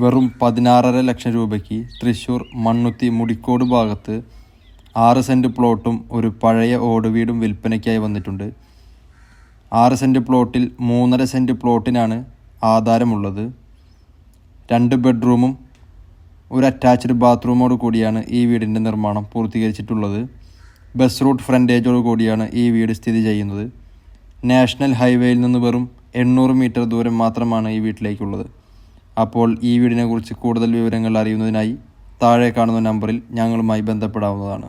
വെറും 16.5 ലക്ഷം രൂപയ്ക്ക് തൃശ്ശൂർ മണ്ണുത്തി മുടിക്കോട് ഭാഗത്ത് 6 സെൻറ്റ് പ്ലോട്ടും ഒരു പഴയ ഓട് വീടും വിൽപ്പനയ്ക്കായി വന്നിട്ടുണ്ട്. 6 സെൻറ്റ് പ്ലോട്ടിൽ 3.5 സെൻറ്റ് പ്ലോട്ടിനാണ് ആധാരമുള്ളത്. 2 ബെഡ്റൂമും ഒരു അറ്റാച്ച്ഡ് ബാത്റൂമോട് കൂടിയാണ് ഈ വീടിൻ്റെ നിർമ്മാണം പൂർത്തീകരിച്ചിട്ടുള്ളത്. ബസ് റൂട്ട് ഫ്രണ്ടേജോട് കൂടിയാണ് ഈ വീട് സ്ഥിതി ചെയ്യുന്നത്. നാഷണൽ ഹൈവേയിൽ നിന്ന് വെറും 800 മീറ്റർ ദൂരം മാത്രമാണ് ഈ വീട്ടിലേക്കുള്ളത്. അപ്പോൾ ഈ വീടിനെക്കുറിച്ച് കൂടുതൽ വിവരങ്ങൾ അറിയുന്നതിനായി താഴെ കാണുന്ന നമ്പറിൽ ഞങ്ങളുമായി ബന്ധപ്പെടാവുന്നതാണ്.